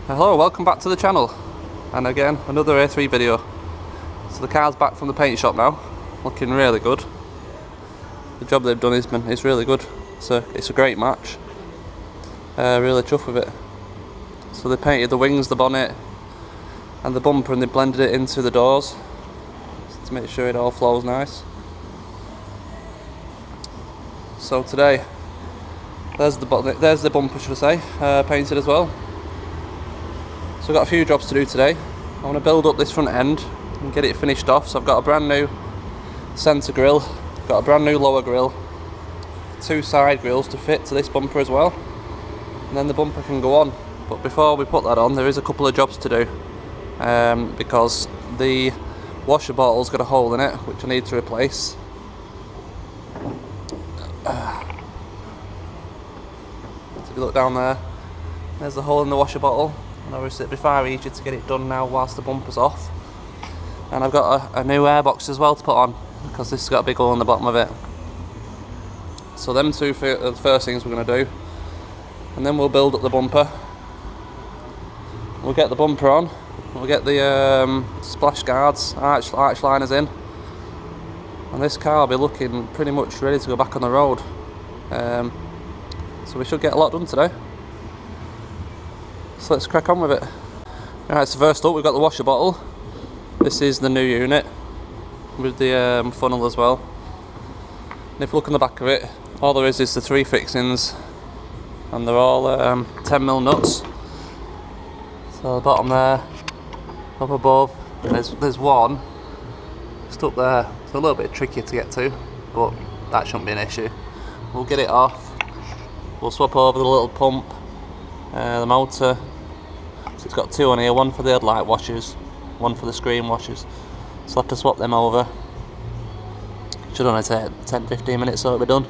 Hello, welcome back to the channel, and again another A3 video. So the car's back from the paint shop now, looking really good. The job they've done is really good. It's a great match. Really chuffed with it. So they painted the wings, the bonnet and the bumper, and they blended it into the doors to make sure it all flows nice. So today, there's the bumper, should I say, painted as well. So I've got a few jobs to do today. I want to build up this front end and get it finished off. So I've got a brand new centre grille, got a brand new lower grille, 2 side grills to fit to this bumper as well, and then the bumper can go on. But before we put that on, there is a couple of jobs to do, because the washer bottle's got a hole in it which I need to replace. So if you look down there, there's the hole in the washer bottle. And obviously it'd be far easier to get it done now whilst the bumper's off. And I've got a new airbox as well to put on, because this has got a big hole in the bottom of it. So them two are the first things we're going to do, and then we'll build up the bumper. We'll get the bumper on, we'll get the splash guards, arch liners in, and this car will be looking pretty much ready to go back on the road. So we should get a lot done today. So let's crack on with it. Alright, so first up we've got the washer bottle. This is the new unit with the funnel as well. And if you look on the back of it, all there is the 3 fixings, and they're all 10mm nuts. So the bottom there, up above, there's one just up there. It's a little bit tricky to get to, but that shouldn't be an issue. We'll get it off. We'll swap over the little pump, the motor. So it's got 2 on here, one for the headlight washers, one for the screen washers. So I'll have to swap them over. Should only take 10-15 minutes so it'll be done.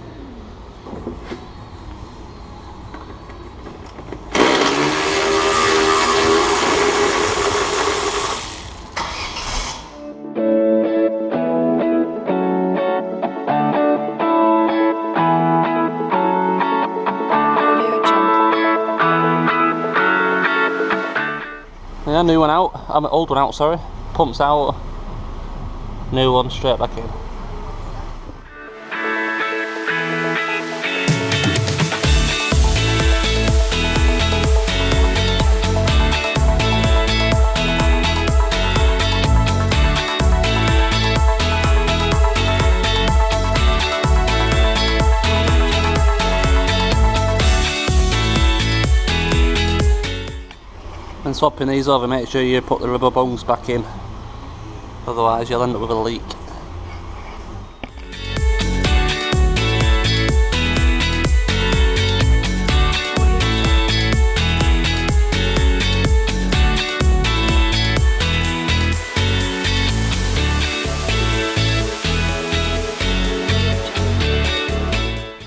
Yeah, new one out, old one out, sorry. Pump's out, new one straight back in. And swapping these over, make sure you put the rubber bungs back in, otherwise you'll end up with a leak.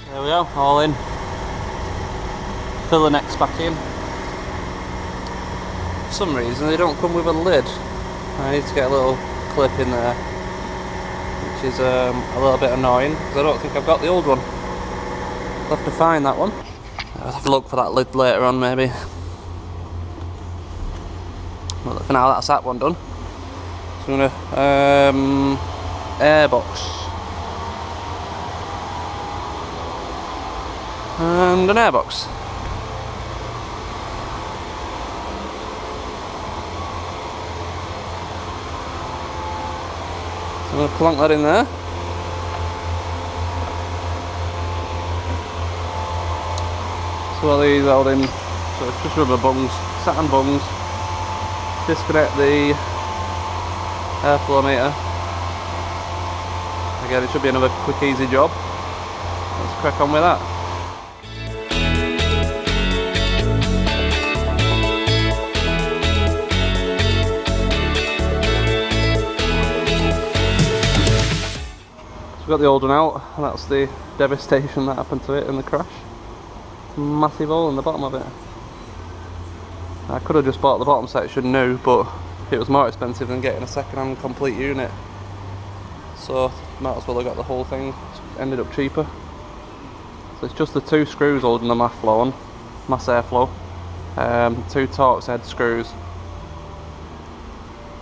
There we go, all in. Fill the necks back in. For some reason they don't come with a lid. I need to get a little clip in there, which is a little bit annoying, because I don't think I've got the old one. I'll have to find that one. I'll have to look for that lid later on maybe. Well, for now that's that one done. So I'm going to airbox and an airbox. I'm going to plonk that in there. So what these hold in, so it's just rubber bungs, satin bungs. Disconnect the airflow meter. Again, it should be another quick easy job. Let's crack on with that. We've got the old one out, and that's the devastation that happened to it in the crash. Massive hole in the bottom of it. I could have just bought the bottom section new, but it was more expensive than getting a second-hand complete unit. So might as well have got the whole thing, ended up cheaper. So it's just the 2 screws holding the mass airflow. 2 Torx head screws.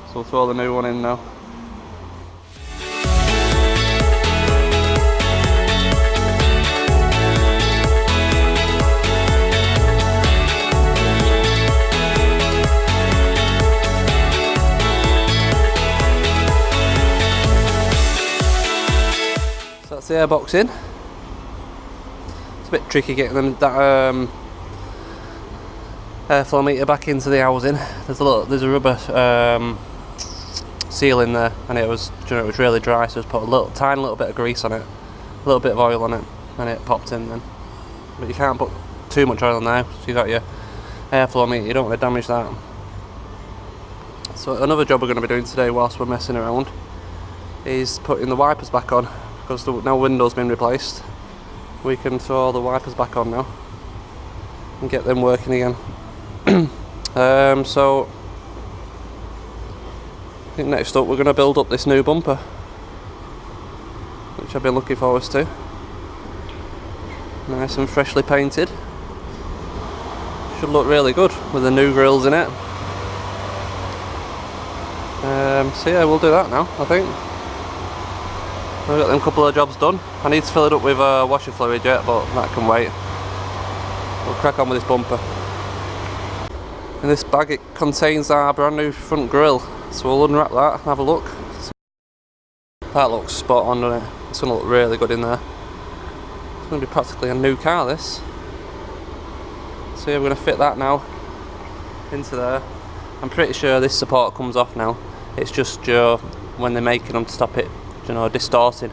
So we'll throw the new one in now. So that's the airbox in. It's a bit tricky getting them that airflow meter back into the housing. There's a rubber seal in there, and it was really dry, so just put a tiny little bit of grease on it, a little bit of oil on it, and it popped in then. But you can't put too much oil on there, so you got your airflow meter, you don't want to damage that. So another job we're going to be doing today whilst we're messing around is putting the wipers back on, because now window's been replaced. We can throw the wipers back on now and get them working again. So I think next up we're going to build up this new bumper, which I've been looking forward to. Nice and freshly painted. Should look really good with the new grills in it. So yeah, we'll do that now, I think. I've got them couple of jobs done. I need to fill it up with washer fluid yet, but that can wait. We'll crack on with this bumper. In this bag it contains our brand new front grille, so we'll unwrap that and have a look. That looks spot on, doesn't it? It's going to look really good in there. It's going to be practically a new car, this. So yeah, we're going to fit that now into there. I'm pretty sure this support comes off now. It's just when they're making them to stop it, distorting,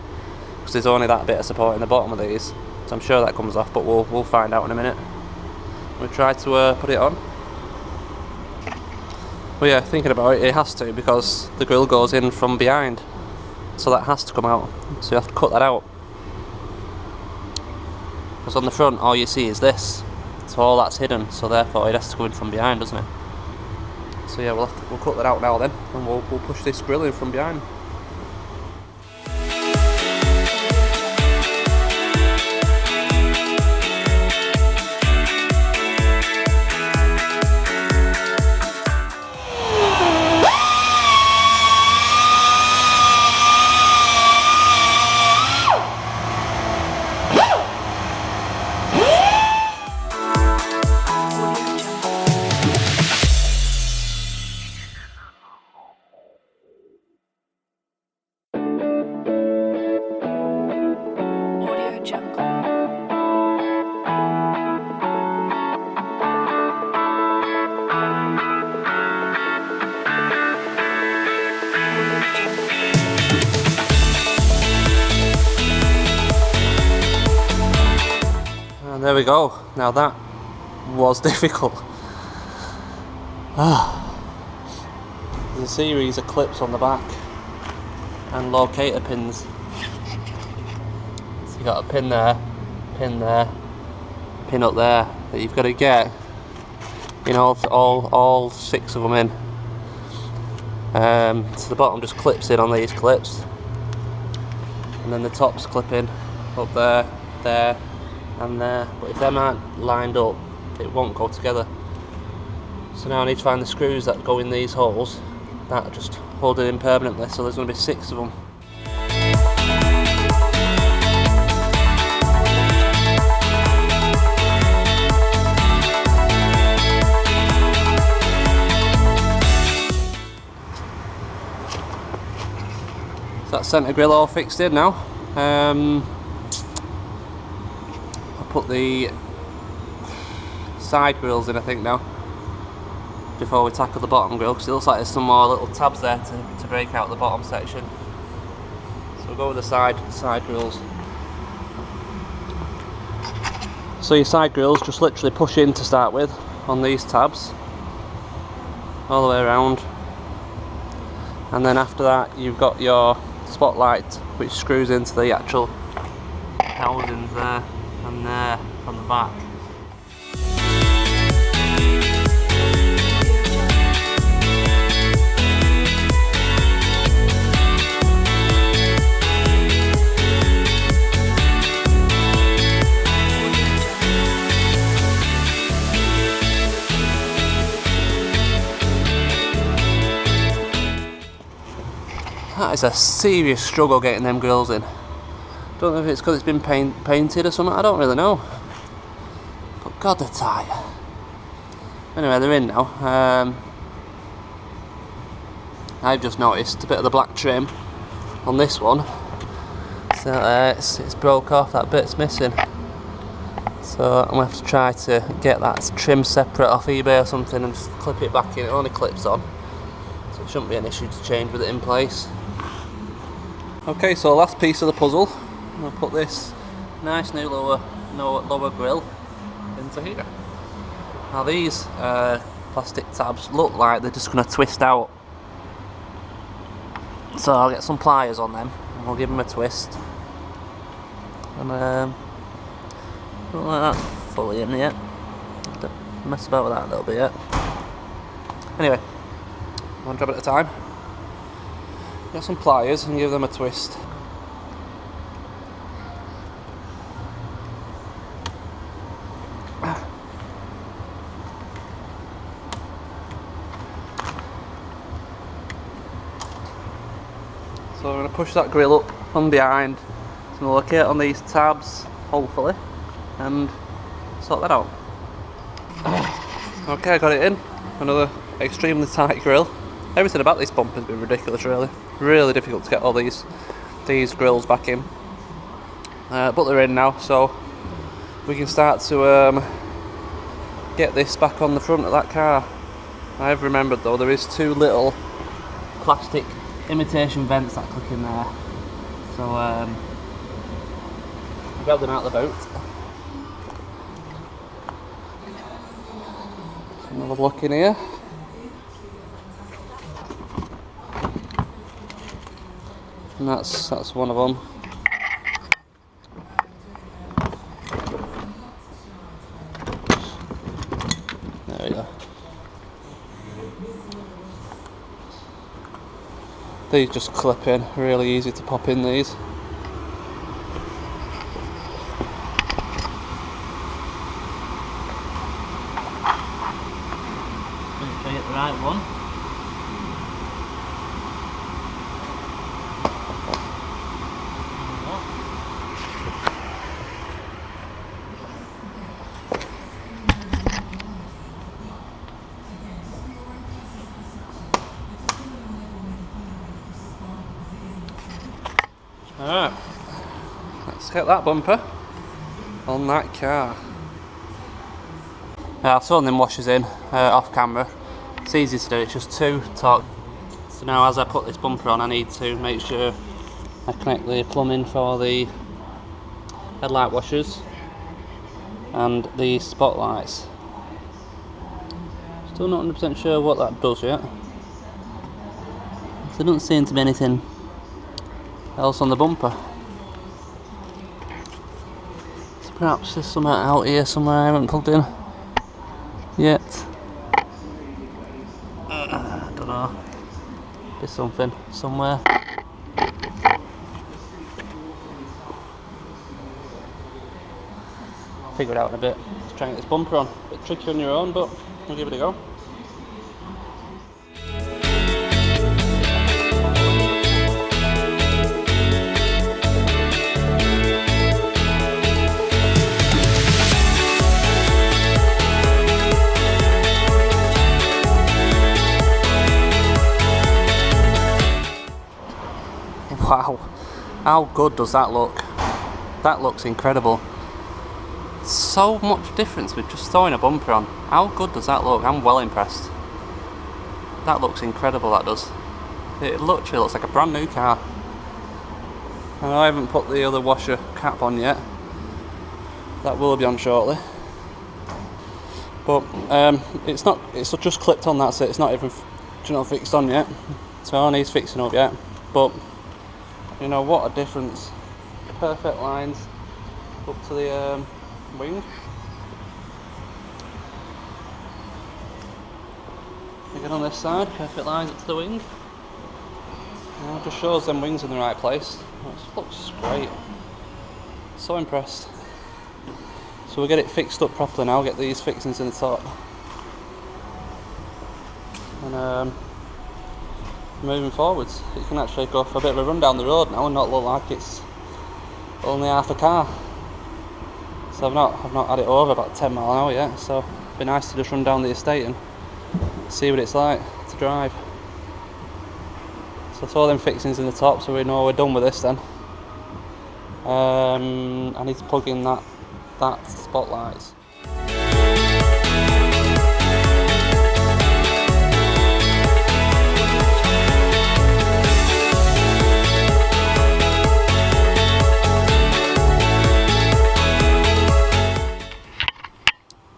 because there's only that bit of support in the bottom of these. So I'm sure that comes off, but we'll find out in a minute. We'll try to put it on. Well, yeah, thinking about it, it has to, because the grille goes in from behind, so that has to come out. So you have to cut that out, because on the front all you see is this, so all that's hidden. So therefore it has to go in from behind, doesn't it? So yeah, we'll cut that out now then, and we'll push this grille in from behind. There we go. Now that was difficult. There's a series of clips on the back and locator pins. So you got a pin there, pin up there that you've got to get. All 6 of them in. So the bottom just clips in on these clips, and then the tops clip in up there, there, and there. But if them aren't lined up, it won't go together. So now I need to find the screws that go in these holes that just hold it in permanently. So there's going to be 6 of them. So that centre grille all fixed in now. I'll put the side grills in, I think, now, before we tackle the bottom grill, because it looks like there's some more little tabs there to break out the bottom section. So we'll go with the side grills. So your side grills just literally push in to start with on these tabs all the way around, and then after that you've got your spotlight, which screws into the actual housings there and there from the back. That is a serious struggle getting them grills in. Don't know if it's because it's been painted or something, I don't really know. But God, they're tight. Anyway, they're in now. I've just noticed a bit of the black trim on this one. So it's broke off, that bit's missing. So I'm going to have to try to get that trim separate off eBay or something and just clip it back in. It only clips on, so it shouldn't be an issue to change with it in place. Okay, so last piece of the puzzle. I'm going to put this nice new lower grill into here. Now these plastic tabs look like they're just going to twist out. So I'll get some pliers on them and we'll give them a twist. And don't like that fully in yet. Mess about with that a little bit yet. Anyway, one job at a time. Get some pliers and give them a twist. So I'm going to push that grill up from behind. So I'm going to locate on these tabs, hopefully, and sort that out. Okay, I got it in. Another extremely tight grill. Everything about this bumper has been ridiculous, really. Really difficult to get all these grills back in. But they're in now, so we can start to get this back on the front of that car. I've remembered though, there is two little plastic imitation vents that click in there. So I'll grab them out of the boat. Another look in here. And that's one of them. There we go. These just clip in, really easy to pop in these. Make sure you get the right one. Alright, let's get that bumper on that car. I've thrown them washers in off camera. It's easy to do, it's just two torque. So now as I put this bumper on, I need to make sure I connect the plumbing for the headlight washers and the spotlights. Still not 100% sure what that does yet. There doesn't seem to be anything else on the bumper. So perhaps there's something out here somewhere I haven't plugged in yet. I don't know. There's something somewhere. Figure it out in a bit. Let's try and get this bumper on. A bit tricky on your own, but we'll give it a go. Wow, how good does that look? That looks incredible. So much difference with just throwing a bumper on. How good does that look? I'm well impressed. That looks incredible, that does. It literally looks like a brand new car. And I haven't put the other washer cap on yet. That will be on shortly. But it's just clipped on, that's it. It's not even fixed on yet. So it needs fixing up yet. But you know what a difference. Perfect lines up to the wing. Again on this side, perfect lines up to the wing. Now it just shows them wings in the right place. It looks great. So impressed. So we'll get it fixed up properly now, get these fixings in the top. And moving forwards. It can actually go for a bit of a run down the road now and not look like it's only half a car. So I've not had it over about 10 mile an hour yet, so it'd be nice to just run down the estate and see what it's like to drive. So throw them fixings in the top so we know we're done with this then. I need to plug in that spotlights.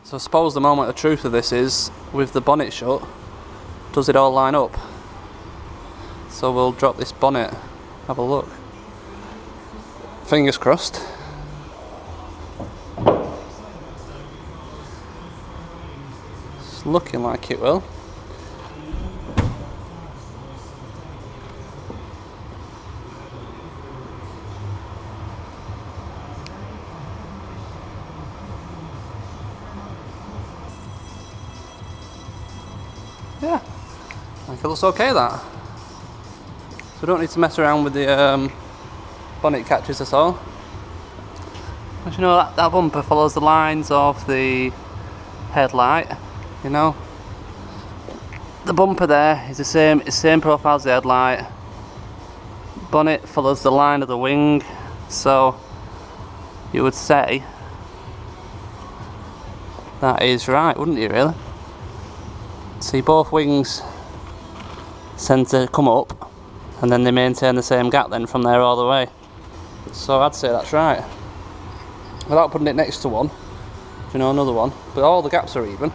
So I suppose the moment of truth of this is, with the bonnet shut, does it all line up? So we'll drop this bonnet, have a look. Fingers crossed. It's looking like it will. Yeah, I think it looks okay that. So we don't need to mess around with the bonnet catches at all. As you know, that bumper follows the lines of the headlight, you know. The bumper there is the same profile as the headlight. Bonnet follows the line of the wing, so you would say that is right, wouldn't you really? See, both wings tend to come up and then they maintain the same gap then from there all the way. So I'd say that's right. Without putting it next to one, you know, another one, but all the gaps are even.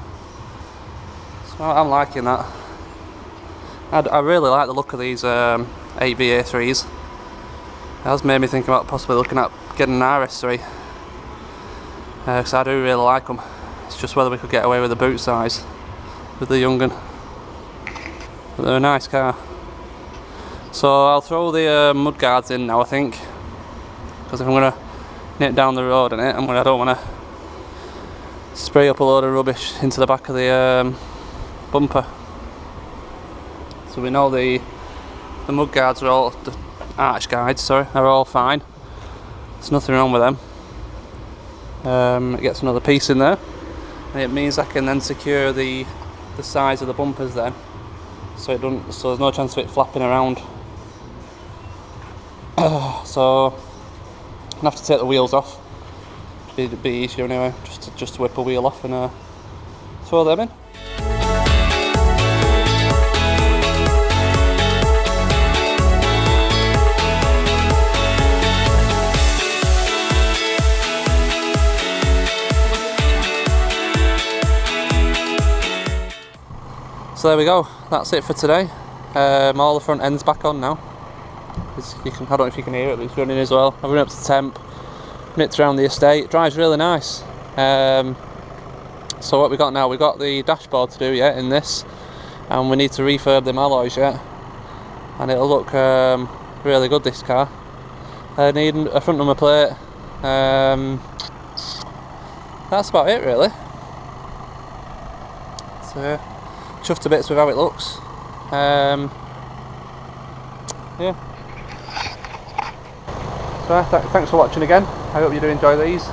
So I'm liking that. I really like the look of these 8VA3s. It has made me think about possibly looking at getting an RS3. Because I do really like them. It's just whether we could get away with the boot size with the young un. But they're a nice car. So I'll throw the mud guards in now, I think, because if I'm going to nip down the road in it, I don't want to spray up a load of rubbish into the back of the bumper. So we know the mud guards are all, the arch guides, sorry, are all fine. There's nothing wrong with them. It gets another piece in there, and it means I can then secure the sides of the bumpers then, so there's no chance of it flapping around. So I'm gonna have to take the wheels off. It'd be easier anyway, just to whip a wheel off and throw them in. So there we go, that's it for today. All the front end's back on now. I don't know if you can hear it, but it's running as well. I've run up to temp, nipped around the estate. It drives really nice. So what we got now, we've got the dashboard to do yet in this, and we need to refurb them alloys yet, and it'll look really good, this car. I need a front number plate. That's about it really. So chuffed to bits with how it looks. Yeah. So thanks for watching again. I hope you do enjoy these.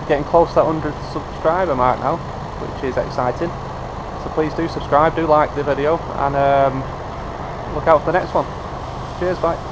Getting close to that 100 subscriber mark now, which is exciting. So please do subscribe, do like the video, and look out for the next one. Cheers, bye.